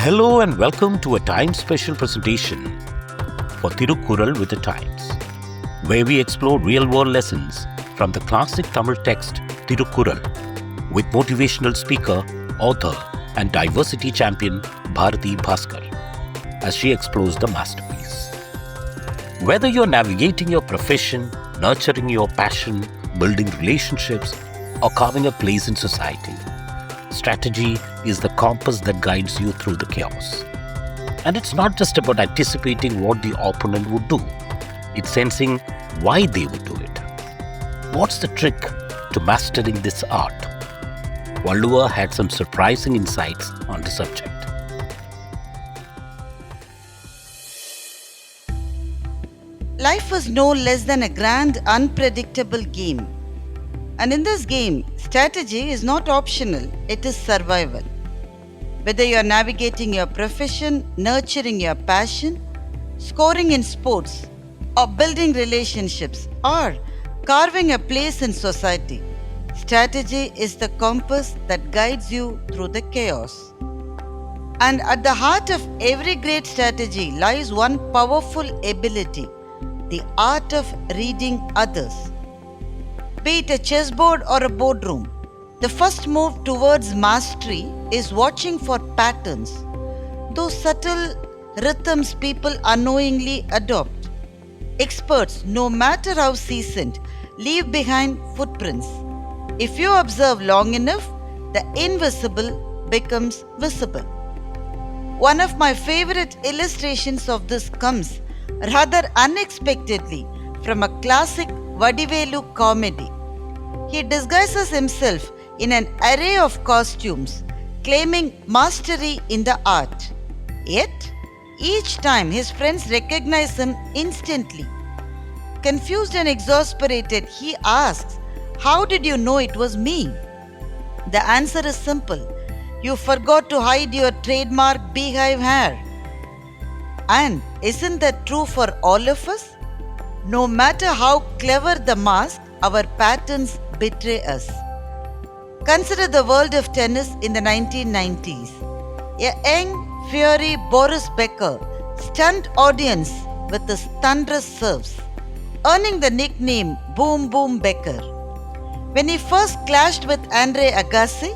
Hello and welcome to a time special presentation for Thirukkural with the Times, where we explore real-world lessons from the classic Tamil text Thirukkural with motivational speaker, author and diversity champion Bharathi Baskar as she explores the masterpiece. Whether you're navigating your profession, nurturing your passion, building relationships, or carving a place in society, strategy is the compass that guides you through the chaos. And it's not just about anticipating what the opponent would do, it's sensing why they would do it. What's the trick to mastering this art? Thiruvalluvar had some surprising insights on the subject. Life is no less than a grand, unpredictable game. And in this game, strategy is not optional, it is survival. Whether you are navigating your profession, nurturing your passion, scoring in sports, or building relationships, or carving a place in society, strategy is the compass that guides you through the chaos. And at the heart of every great strategy lies one powerful ability, the art of reading others. Be it a chessboard or a boardroom, the first move towards mastery is watching for patterns, those subtle rhythms people unknowingly adopt. Experts, no matter how seasoned, leave behind footprints. If you observe long enough, the invisible becomes visible. One of my favorite illustrations of this comes rather unexpectedly from a classic Vadivelu comedy. He disguises himself in an array of costumes, claiming mastery in the art. Yet, each time his friends recognize him instantly. Confused and exasperated, he asks, "How did you know it was me?" The answer is simple. You forgot to hide your trademark beehive hair. And isn't that true for all of us? No matter how clever the mask, our patterns betray us. Consider the world of tennis in the 1990s. A young, fiery Boris Becker stunned audience with his thunderous serves, earning the nickname Boom Boom Becker. When he first clashed with Andre Agassi,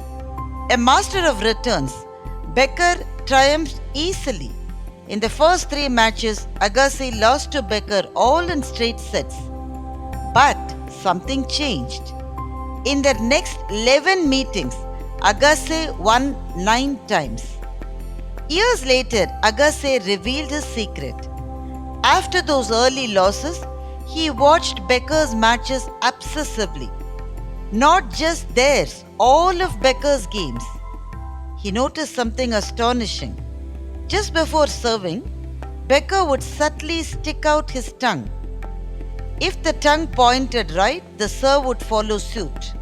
a master of returns, Becker triumphed easily. In the first 3 matches, Agassi lost to Becker all in straight sets. But something changed. In the next 11 meetings, Agassi won 9 times. Years later, Agassi revealed his secret. After those early losses, he watched Becker's matches obsessively. Not just theirs, all of Becker's games. He noticed something astonishing. Just before serving, Becker would subtly stick out his tongue. If the tongue pointed right, the serve would follow suit.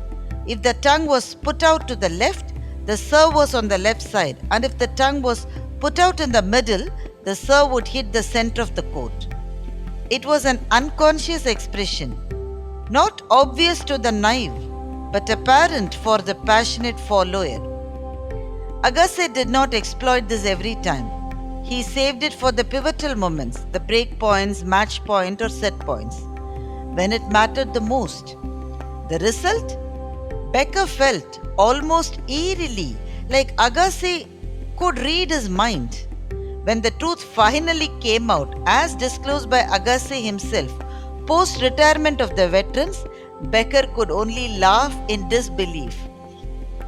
If the tongue was put out to the left, the serve was on the left side. And if the tongue was put out in the middle, the serve would hit the center of the court. It was an unconscious expression, not obvious to the naive, but apparent for the passionate follower. Agassi did not exploit this every time. He saved it for the pivotal moments, the break points, match point or set points, when it mattered the most. The result? Becker felt almost eerily like Agassi could read his mind. When the truth finally came out, as disclosed by Agassi himself, post-retirement of the veterans, Becker could only laugh in disbelief.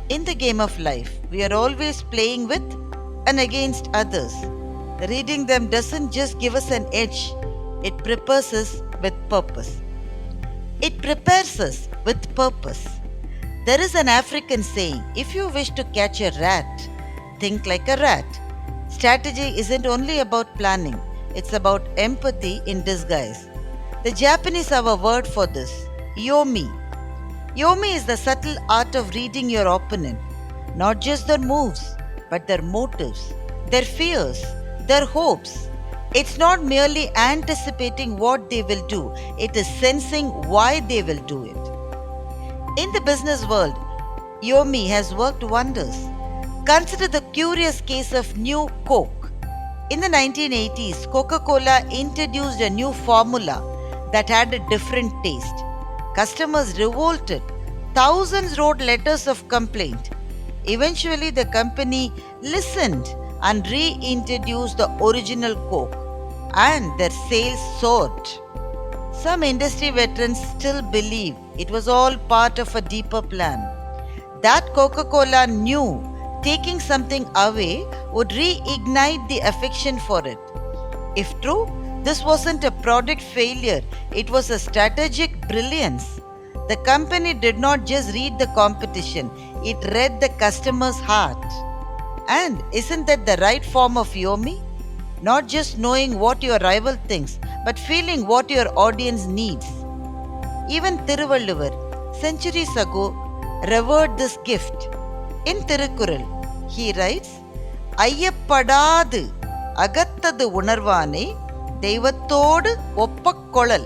In the game of life, we are always playing with and against others. Reading them doesn't just give us an edge, it prepares us with purpose. It prepares us with purpose. There is an African saying, if you wish to catch a rat, think like a rat. Strategy isn't only about planning, it's about empathy in disguise. The Japanese have a word for this, yomi. Yomi is the subtle art of reading your opponent, not just their moves, but their motives, their fears, their hopes. It's not merely anticipating what they will do, it is sensing why they will do it. In the business world, Yomi has worked wonders. Consider the curious case of New Coke. In the 1980s, Coca-Cola introduced a new formula that had a different taste. Customers revolted. Thousands wrote letters of complaint. Eventually, the company listened and reintroduced the original Coke, and their sales soared. Some industry veterans still believe it was all part of a deeper plan. That Coca-Cola knew taking something away would reignite the affection for it. If true, this wasn't a product failure, it was a strategic brilliance. The company did not just read the competition, it read the customer's heart. And isn't that the right form of yomi? Not just knowing what your rival thinks, but feeling what your audience needs. Even Thiruvalluvar, centuries ago, revered this gift. In Thirukkural, he writes, Aiyap Padaadhu, Agaththu Unarvaanai, Theyvaththodu, Oppak Kolal.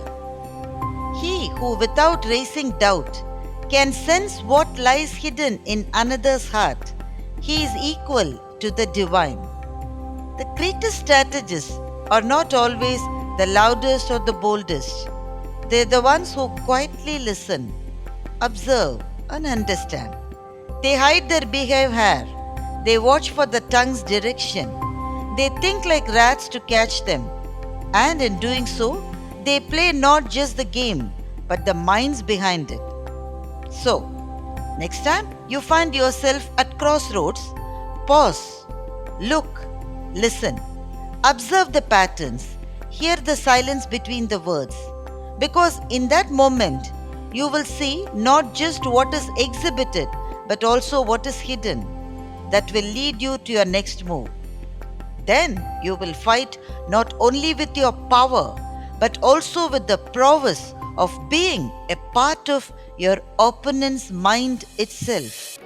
He who, without raising doubt, can sense what lies hidden in another's heart, he is equal to the divine. The greatest strategists are not always the loudest or the boldest. They are the ones who quietly listen, observe, and understand. They hide their behavior. They watch for the tongue's direction. They think like rats to catch them. And in doing so, they play not just the game, but the minds behind it. So, next time you find yourself at crossroads, pause, look, listen, observe the patterns, hear the silence between the words. Because in that moment, you will see not just what is exhibited, but also what is hidden. That will lead you to your next move. Then you will fight not only with your power, but also with the prowess of being a part of your opponent's mind itself.